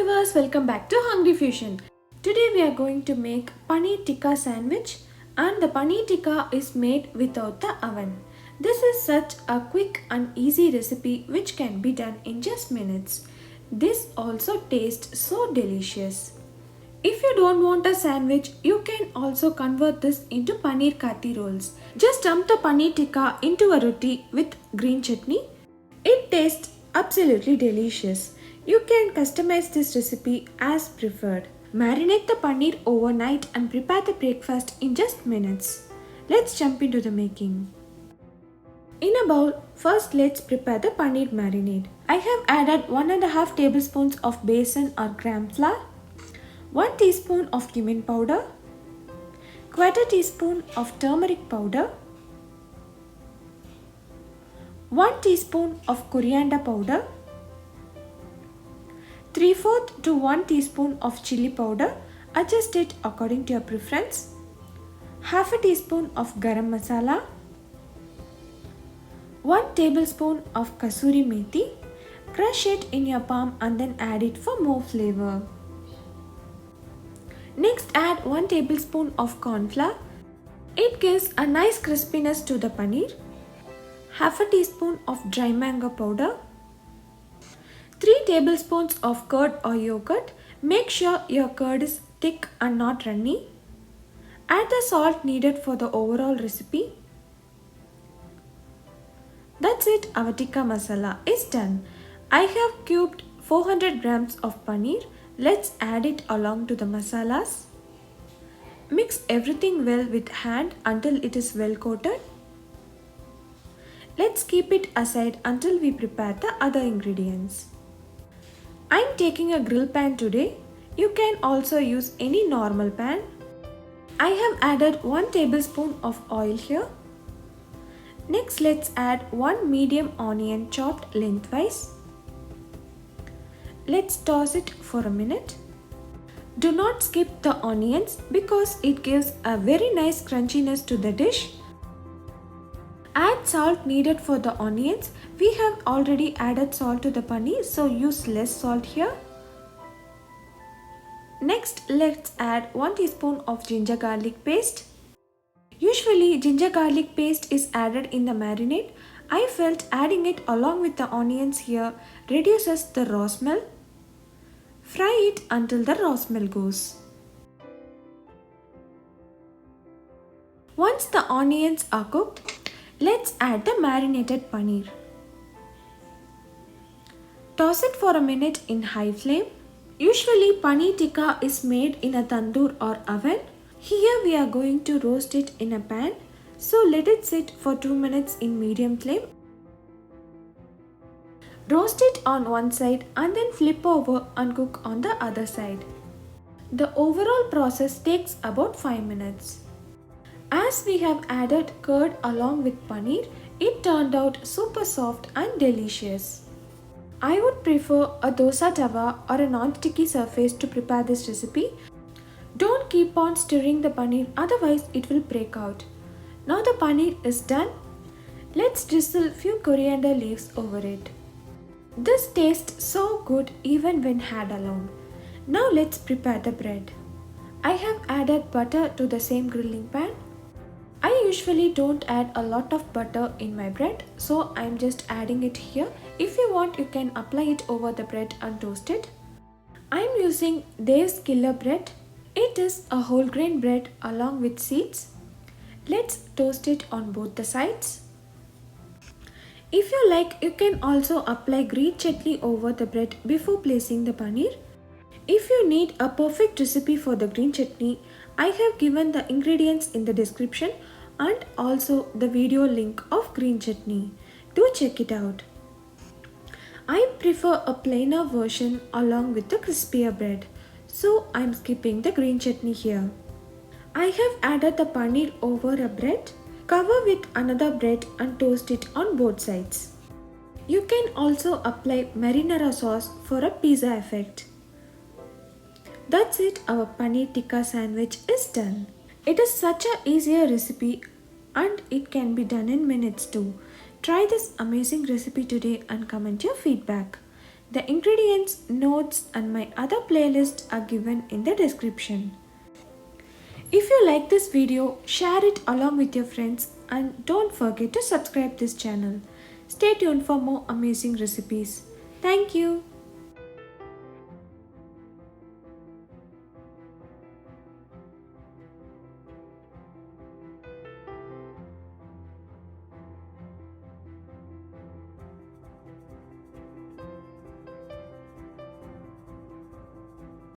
viewers, welcome back to HungryFusion. Today we are going to make Paneer Tikka sandwich, and the Paneer Tikka is made without the oven. This is such a quick and easy recipe which can be done in just minutes. This also tastes so delicious. If you don't want a sandwich, you can also convert this into Paneer kathi rolls. Just dump the Paneer Tikka into a roti with green chutney. It tastes absolutely delicious. You can customize this recipe as preferred. Marinate the paneer overnight and prepare the breakfast in just minutes. Let's jump into the making. In a bowl, first let's prepare the paneer marinade. I have added 1.5 tablespoons of besan or gram flour, 1 teaspoon of cumin powder, 1/4 teaspoon of turmeric powder, 1 teaspoon of coriander powder, 3/4 to 1 teaspoon of chili powder, adjust it according to your preference, half a teaspoon of garam masala, 1 tablespoon of kasuri methi, crush it in your palm and then add it for more flavor. Next add 1 tablespoon of corn flour, it gives a nice crispiness to the paneer, half a teaspoon of dry mango powder, 3 tablespoons of curd or yogurt. Make sure your curd is thick and not runny. Add the salt needed for the overall recipe. That's it, our tikka masala is done. I have cubed 400 grams of paneer. Let's add it along to the masalas. Mix everything well with hand until it is well coated. Let's keep it aside until we prepare the other ingredients. I'm taking a grill pan today. You can also use any normal pan. I have added 1 tablespoon of oil here. Next let's add 1 medium onion chopped lengthwise. Let's toss it for a minute. Do not skip the onions because it gives a very nice crunchiness to the dish. Add salt needed for the onions. We have already added salt to the paneer, so use less salt here. Next, let's add 1 teaspoon of ginger garlic paste. Usually, ginger garlic paste is added in the marinade. I felt adding it along with the onions here reduces the raw smell. Fry it until the raw smell goes. Once the onions are cooked, let's add the marinated paneer. Toss it for a minute in high flame. Usually paneer tikka is made in a tandoor or oven. Here we are going to roast it in a pan. So let it sit for 2 minutes in medium flame. Roast it on one side and then flip over and cook on the other side. The overall process takes about 5 minutes. As we have added curd along with paneer, it turned out super soft and delicious. I would prefer a dosa tawa or a non-sticky surface to prepare this recipe. Don't keep on stirring the paneer, otherwise it will break out. Now the paneer is done. Let's drizzle few coriander leaves over it. This tastes so good even when had alone. Now let's prepare the bread. I have added butter to the same grilling pan. I usually don't add a lot of butter in my bread, so I'm just adding it here. If you want, you can apply it over the bread and toast it. I'm using Dave's Killer bread. It is a whole grain bread along with seeds. Let's toast it on both the sides. If you like, you can also apply green chutney over the bread before placing the paneer. If you need a perfect recipe for the green chutney, I have given the ingredients in the description and also the video link of green chutney. Do check it out. I prefer a plainer version along with the crispier bread, so I'm skipping the green chutney here. I have added the paneer over a bread. Cover with another bread and toast it on both sides. You can also apply marinara sauce for a pizza effect. That's it, our paneer tikka sandwich is done. It is such an easier recipe and it can be done in minutes too. Try this amazing recipe today and comment your feedback. The ingredients, notes and my other playlists are given in the description. If you like this video, share it along with your friends and don't forget to subscribe this channel. Stay tuned for more amazing recipes. Thank you.